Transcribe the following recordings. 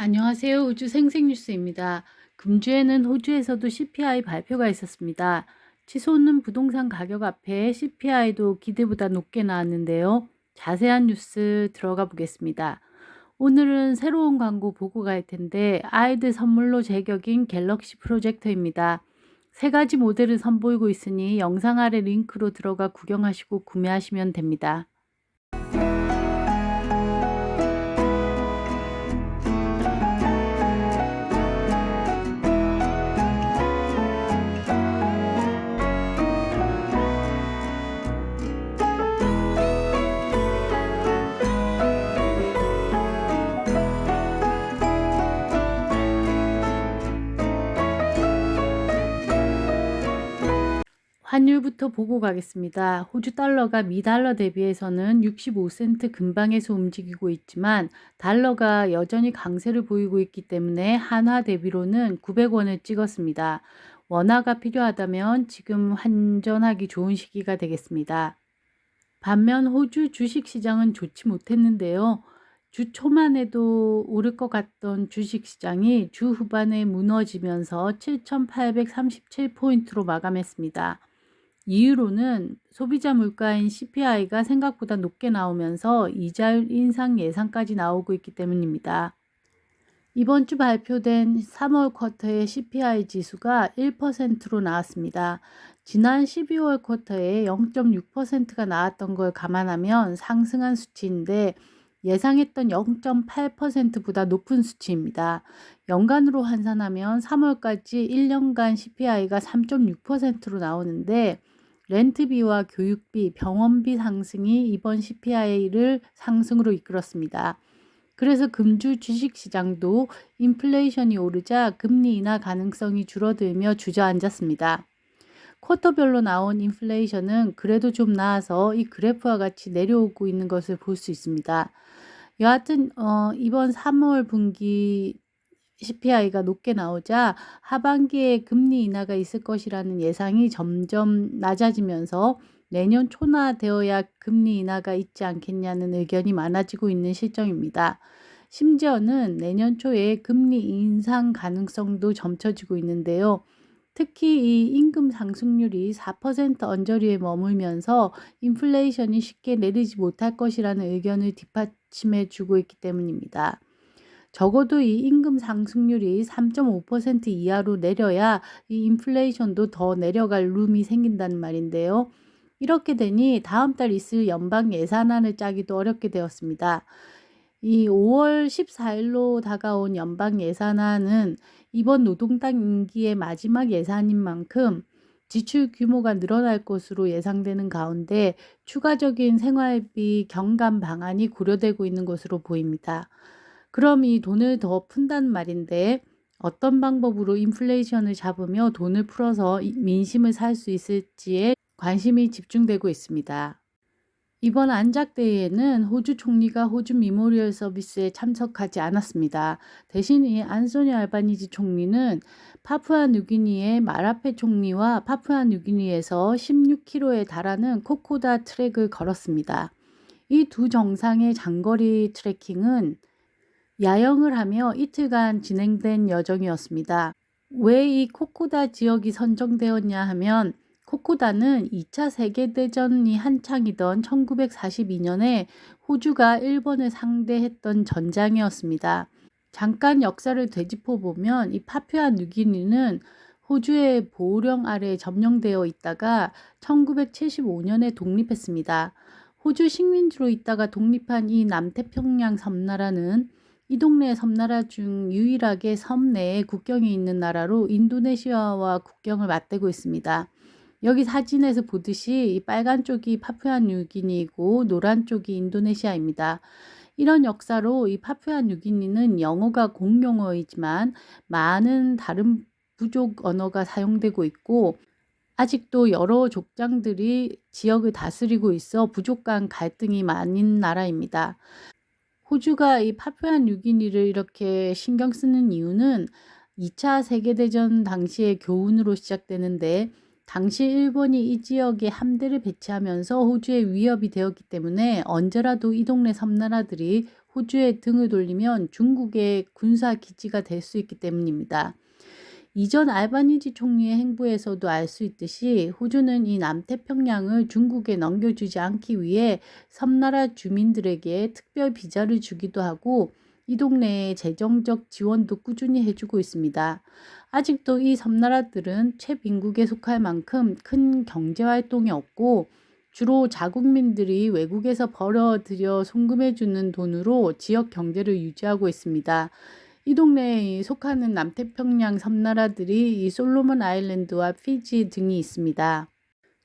안녕하세요. 호주 생생뉴스입니다. 금주에는 호주에서도 CPI 발표가 있었습니다. 치솟는 부동산 가격 앞에 CPI도 기대보다 높게 나왔는데요. 자세한 뉴스 들어가 보겠습니다. 오늘은 새로운 광고 보고 갈 텐데 아이들 선물로 제격인 갤럭시 프로젝터입니다. 세 가지 모델을 선보이고 있으니 영상 아래 링크로 들어가 구경하시고 구매하시면 됩니다. 환율부터 보고 가겠습니다. 호주 달러가 미 달러 대비해서는 65센트 근방에서 움직이고 있지만 달러가 여전히 강세를 보이고 있기 때문에 한화 대비로는 900원을 찍었습니다. 원화가 필요하다면 지금 환전하기 좋은 시기가 되겠습니다. 반면 호주 주식시장은 좋지 못했는데요. 주 초만 해도 오를 것 같던 주식시장이 주 후반에 무너지면서 7,837포인트로 마감했습니다. 이유로는 소비자 물가인 CPI가 생각보다 높게 나오면서 이자율 인상 예상까지 나오고 있기 때문입니다. 이번 주 발표된 3월 쿼터의 CPI 지수가 1%로 나왔습니다. 지난 12월 쿼터에 0.6%가 나왔던 걸 감안하면 상승한 수치인데 예상했던 0.8%보다 높은 수치입니다. 연간으로 환산하면 3월까지 1년간 CPI가 3.6%로 나오는데 렌트비와 교육비, 병원비 상승이 이번 CPI를 상승으로 이끌었습니다. 그래서 금주 주식시장도 인플레이션이 오르자 금리 인하 가능성이 줄어들며 주저앉았습니다. 쿼터별로 나온 인플레이션은 그래도 좀 나아서 이 그래프와 같이 내려오고 있는 것을 볼 수 있습니다. 여하튼 이번 3월 분기 CPI가 높게 나오자 하반기에 금리 인하가 있을 것이라는 예상이 점점 낮아지면서 내년 초나 되어야 금리 인하가 있지 않겠냐는 의견이 많아지고 있는 실정입니다. 심지어는 내년 초에 금리 인상 가능성도 점쳐지고 있는데요. 특히 이 임금 상승률이 4% 언저리에 머물면서 인플레이션이 쉽게 내리지 못할 것이라는 의견을 뒷받침해 주고 있기 때문입니다. 적어도 이 임금 상승률이 3.5% 이하로 내려야 이 인플레이션도 더 내려갈 룸이 생긴다는 말인데요. 이렇게 되니 다음 달 있을 연방 예산안을 짜기도 어렵게 되었습니다. 이 5월 14일로 다가온 연방 예산안은 이번 노동당 임기의 마지막 예산인 만큼 지출 규모가 늘어날 것으로 예상되는 가운데 추가적인 생활비 경감 방안이 고려되고 있는 것으로 보입니다. 그럼 이 돈을 더 푼다는 말인데 어떤 방법으로 인플레이션을 잡으며 돈을 풀어서 민심을 살 수 있을지에 관심이 집중되고 있습니다. 이번 안작대회에는 호주 총리가 호주 미모리얼 서비스에 참석하지 않았습니다. 대신 이 안소니 알바니지 총리는 파푸아뉴기니의 마라페 총리와 파푸아뉴기니에서 16km에 달하는 코코다 트랙을 걸었습니다. 이 두 정상의 장거리 트레킹은 야영을 하며 이틀간 진행된 여정이었습니다. 왜 이 코코다 지역이 선정되었냐 하면 코코다는 2차 세계대전이 한창이던 1942년에 호주가 일본을 상대했던 전장이었습니다. 잠깐 역사를 되짚어 보면 이 파푸아 뉴기니는 호주의 보호령 아래 점령되어 있다가 1975년에 독립했습니다. 호주 식민지로 있다가 독립한 이 남태평양 섬나라는 이 동네 섬나라 중 유일하게 섬 내에 국경이 있는 나라로 인도네시아와 국경을 맞대고 있습니다. 여기 사진에서 보듯이 이 빨간 쪽이 파푸아뉴기니이고 노란 쪽이 인도네시아입니다. 이런 역사로 이 파푸아뉴기니는 영어가 공용어이지만 많은 다른 부족 언어가 사용되고 있고 아직도 여러 족장들이 지역을 다스리고 있어 부족 간 갈등이 많은 나라입니다. 호주가 이 파푸아뉴기니를 이렇게 신경 쓰는 이유는 2차 세계대전 당시의 교훈으로 시작되는데 당시 일본이 이 지역에 함대를 배치하면서 호주에 위협이 되었기 때문에 언제라도 이 동네 섬나라들이 호주에 등을 돌리면 중국의 군사 기지가 될 수 있기 때문입니다. 이전 알바니지 총리의 행보에서도 알 수 있듯이 호주는 이 남태평양을 중국에 넘겨주지 않기 위해 섬나라 주민들에게 특별 비자를 주기도 하고 이 동네에 재정적 지원도 꾸준히 해주고 있습니다. 아직도 이 섬나라들은 최빈국에 속할 만큼 큰 경제활동이 없고 주로 자국민들이 외국에서 벌어들여 송금해주는 돈으로 지역 경제를 유지하고 있습니다. 이 동네에 속하는 남태평양 섬나라들이 이 솔로몬 아일랜드와 피지 등이 있습니다.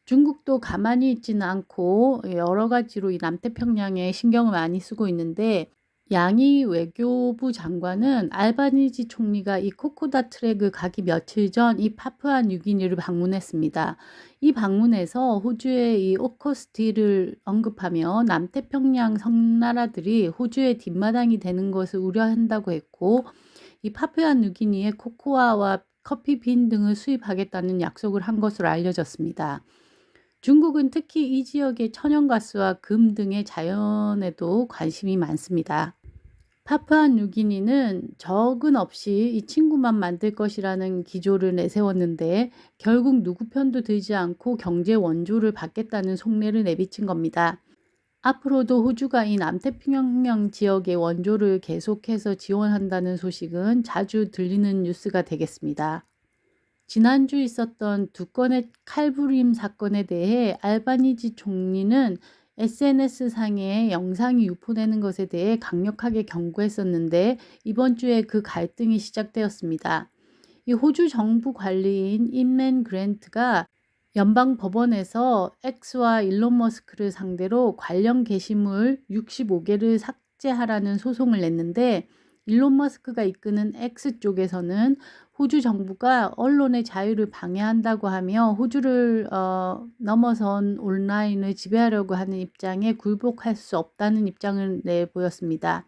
중국도 가만히 있지는 않고 여러 가지로 이 남태평양에 신경을 많이 쓰고 있는데 양이 외교부 장관은 알바니지 총리가 이 코코다 트랙을 가기 며칠 전 이 파푸아 뉴기니를 방문했습니다. 이 방문에서 호주의 이 오커스티를 언급하며 남태평양 섬나라들이 호주의 뒷마당이 되는 것을 우려한다고 했고 이 파푸아 뉴기니의 코코아와 커피 빈 등을 수입하겠다는 약속을 한 것으로 알려졌습니다. 중국은 특히 이 지역의 천연가스와 금 등의 자연에도 관심이 많습니다. 파푸아뉴기니는 적은 없이 이 친구만 만들 것이라는 기조를 내세웠는데 결국 누구 편도 들지 않고 경제 원조를 받겠다는 속내를 내비친 겁니다. 앞으로도 호주가 이 남태평양 지역의 원조를 계속해서 지원한다는 소식은 자주 들리는 뉴스가 되겠습니다. 지난주 있었던 두 건의 칼부림 사건에 대해 알바니지 총리는 SNS상에 영상이 유포되는 것에 대해 강력하게 경고했었는데 이번 주에 그 갈등이 시작되었습니다. 이 호주 정부 관리인 인맨 그랜트가 연방 법원에서 X와 일론 머스크를 상대로 관련 게시물 65개를 삭제하라는 소송을 냈는데 일론 머스크가 이끄는 X 쪽에서는 호주 정부가 언론의 자유를 방해한다고 하며 호주를 넘어선 온라인을 지배하려고 하는 입장에 굴복할 수 없다는 입장을 내보였습니다.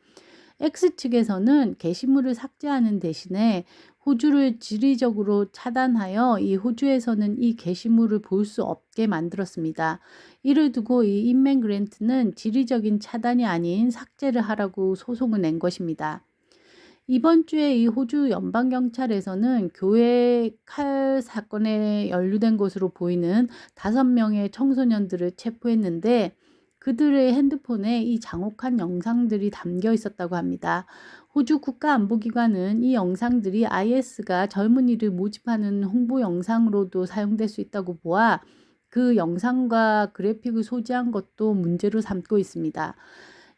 X 측에서는 게시물을 삭제하는 대신에 호주를 지리적으로 차단하여 이 호주에서는 이 게시물을 볼 수 없게 만들었습니다. 이를 두고 이 인맨 그랜트는 지리적인 차단이 아닌 삭제를 하라고 소송을 낸 것입니다. 이번 주에 이 호주 연방경찰에서는 교회 칼 사건에 연루된 것으로 보이는 5명의 청소년들을 체포했는데 그들의 핸드폰에 이 장혹한 영상들이 담겨 있었다고 합니다. 호주 국가안보기관은 이 영상들이 IS가 젊은이를 모집하는 홍보 영상으로도 사용될 수 있다고 보아 그 영상과 그래픽을 소지한 것도 문제로 삼고 있습니다.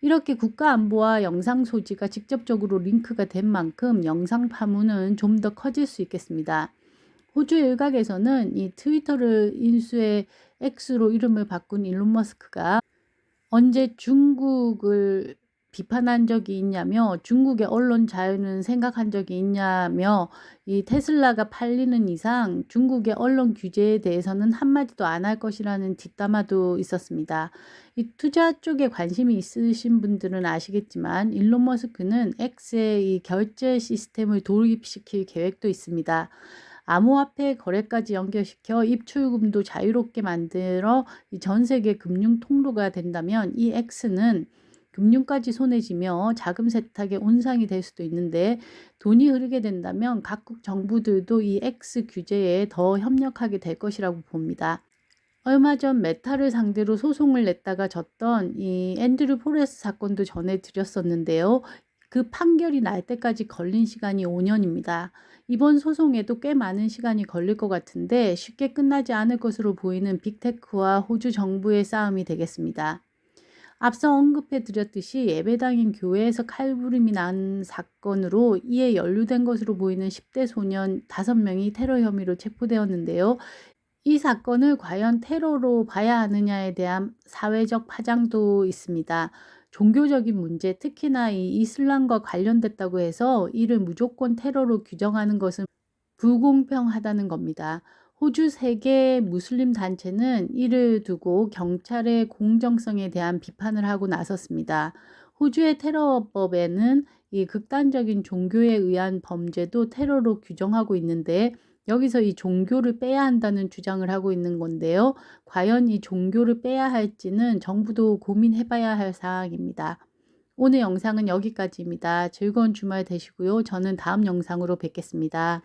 이렇게 국가안보와 영상 소지가 직접적으로 링크가 된 만큼 영상 파문은 좀 더 커질 수 있겠습니다. 호주 일각에서는 이 트위터를 인수해 X로 이름을 바꾼 일론 머스크가 언제 중국을 비판한 적이 있냐며 중국의 언론 자유는 생각한 적이 있냐며 이 테슬라가 팔리는 이상 중국의 언론 규제에 대해서는 한마디도 안 할 것이라는 뒷담화도 있었습니다. 이 투자 쪽에 관심이 있으신 분들은 아시겠지만 일론 머스크는 X의 이 결제 시스템을 도입시킬 계획도 있습니다. 암호화폐 거래까지 연결시켜 입출금도 자유롭게 만들어 전 세계 금융 통로가 된다면 이 X는 금융까지 손에 쥐며 자금 세탁의 온상이 될 수도 있는데 돈이 흐르게 된다면 각국 정부들도 이 X 규제에 더 협력하게 될 것이라고 봅니다. 얼마 전 메타를 상대로 소송을 냈다가 졌던 이 앤드류 포레스 사건도 전해드렸었는데요. 그 판결이 날 때까지 걸린 시간이 5년입니다. 이번 소송에도 꽤 많은 시간이 걸릴 것 같은데 쉽게 끝나지 않을 것으로 보이는 빅테크와 호주 정부의 싸움이 되겠습니다. 앞서 언급해 드렸듯이 예배당인 교회에서 칼부림이 난 사건으로 이에 연루된 것으로 보이는 10대 소년 5명이 테러 혐의로 체포되었는데요. 이 사건을 과연 테러로 봐야 하느냐에 대한 사회적 파장도 있습니다. 종교적인 문제, 특히나 이 이슬람과 관련됐다고 해서 이를 무조건 테러로 규정하는 것은 불공평하다는 겁니다. 호주 세계 무슬림 단체는 이를 두고 경찰의 공정성에 대한 비판을 하고 나섰습니다. 호주의 테러법에는 이 극단적인 종교에 의한 범죄도 테러로 규정하고 있는데 여기서 이 종교를 빼야 한다는 주장을 하고 있는 건데요. 과연 이 종교를 빼야 할지는 정부도 고민해 봐야 할 사항입니다. 오늘 영상은 여기까지입니다. 즐거운 주말 되시고요. 저는 다음 영상으로 뵙겠습니다.